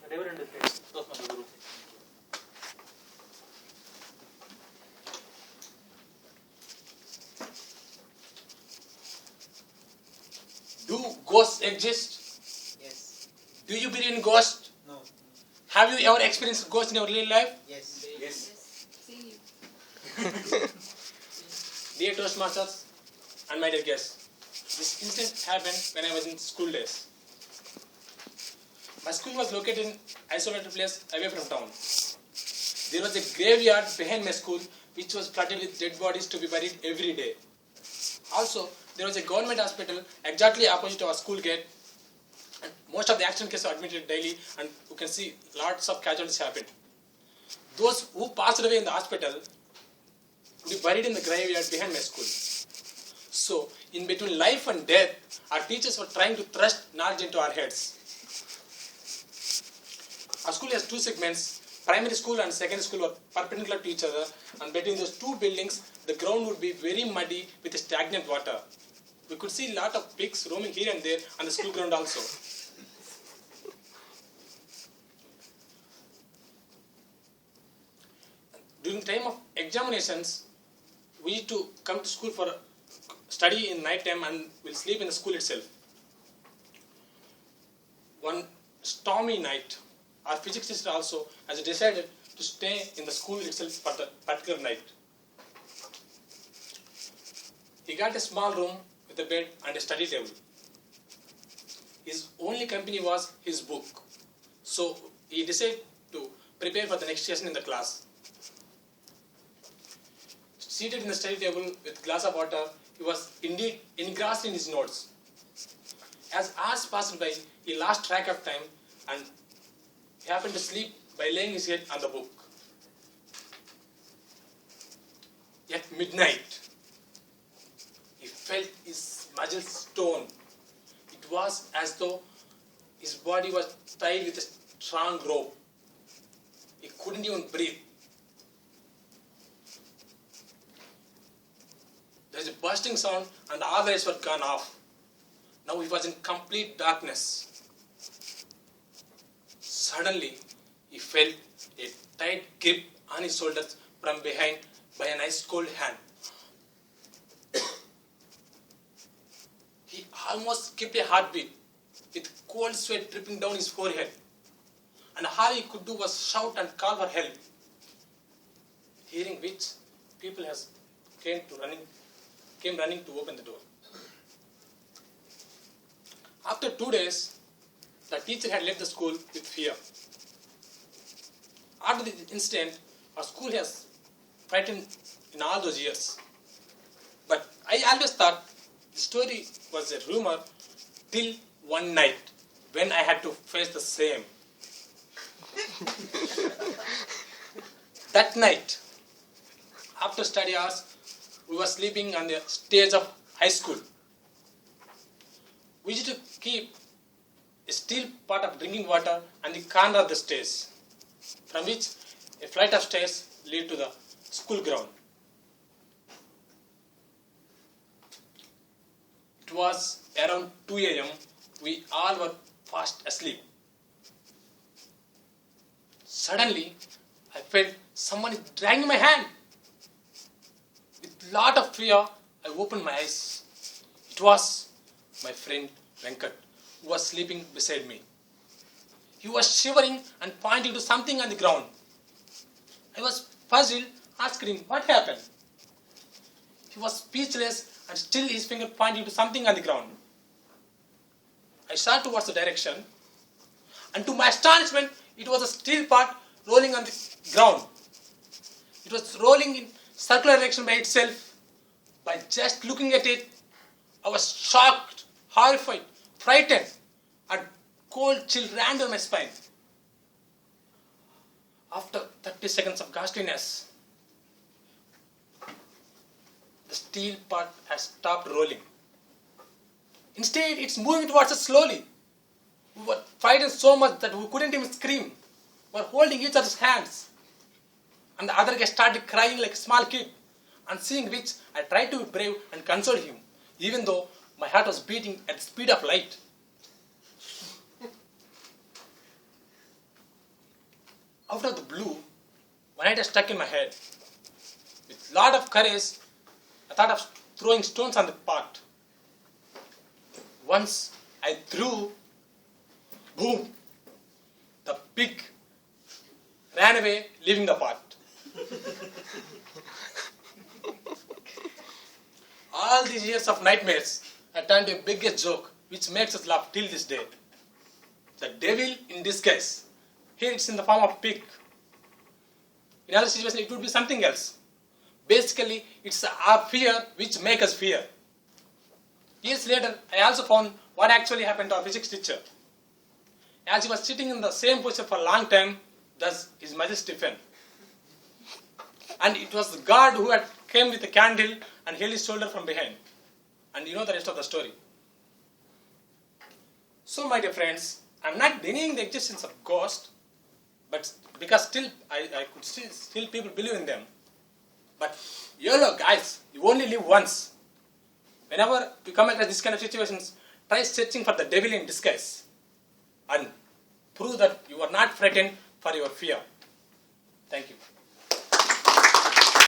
Do ghosts exist? Yes. Do you believe in ghosts? No. Have you ever experienced ghosts in your real life? Yes. Yes. Seen you. Dear Toastmasters and my dear guests, this incident happened when I was in school days. My school was located in an isolated place away from town. There was a graveyard behind my school which was flooded with dead bodies to be buried every day. Also, there was a government hospital exactly opposite our school gate, and most of the accident cases are admitted daily, and you can see lots of casualties happened. Those who passed away in the hospital would be buried in the graveyard behind my school. So, in between life and death, our teachers were trying to thrust knowledge into our heads. Our school has two segments. Primary school and secondary school were perpendicular to each other, and between those two buildings, the ground would be very muddy with stagnant water. We could see a lot of pigs roaming here and there on the school ground also. During time of examinations, we need to come to school for study in night time and we'll sleep in the school itself. One stormy night, our physics teacher also has decided to stay in the school itself for the particular night. He got a small room with a bed and a study table. His only company was his book. So he decided to prepare for the next session in the class. Seated in the study table with a glass of water, he was indeed engrossed in his notes. As hours passed by, he lost track of time and he happened to sleep by laying his head on the book. At midnight, he felt his muscles torn. It was as though his body was tied with a strong rope. He couldn't even breathe. There was a bursting sound and all the lights were gone off. Now he was in complete darkness. Suddenly, he felt a tight grip on his shoulders from behind by an ice cold hand. He almost skipped a heartbeat with cold sweat dripping down his forehead. And all he could do was shout and call for help. Hearing which, people came running to open the door. After 2 days, the teacher had left the school with fear. After the incident, our school has frightened in all those years. But I always thought the story was a rumor till one night when I had to face the same. That night, after study hours, we were sleeping on the stage of high school. We used to keep a steel pot of drinking water on the corner of the stage, from which a flight of stairs lead to the school ground. It was around 2 a.m. We all were fast asleep. Suddenly, I felt someone is dragging my hand. With lot of fear, I opened my eyes. It was my friend Venkat, who was sleeping beside me. He was shivering and pointing to something on the ground. I was puzzled, asking him what happened. He was speechless and still his finger pointing to something on the ground. I shot towards the direction, and to my astonishment, it was a steel pot rolling on the ground. It was rolling in circular direction by itself. By just looking at it, I was shocked, horrified, frightened, and cold chill ran down my spine. After 30 seconds of ghastliness, the steel pot has stopped rolling. Instead, it's moving towards us slowly. We were frightened so much that we couldn't even scream. We were holding each other's hands. And the other guy started crying like a small kid. On seeing which, I tried to be brave and console him, even though my heart was beating at the speed of light. out of the blue, one idea stuck in my head. With lot of courage, I thought of throwing stones on the pot. Once I threw, boom, the pig ran away, leaving the pot. All these years of nightmares are turned to a biggest joke which makes us laugh till this day. The devil in disguise. Here it's in the form of pig. In other situations it would be something else. Basically it's our fear which makes us fear. Years later I also found what actually happened to our physics teacher. As he was sitting in the same position for a long time, thus his majesty fell. And it was the guard who had came with a candle and held his shoulder from behind. And you know the rest of the story. So my dear friends, I am not denying the existence of ghosts, but because still I could still people believe in them. But YOLO guys, you only live once. Whenever you come across this kind of situations, try searching for the devil in disguise and prove that you are not frightened for your fear. Thank you.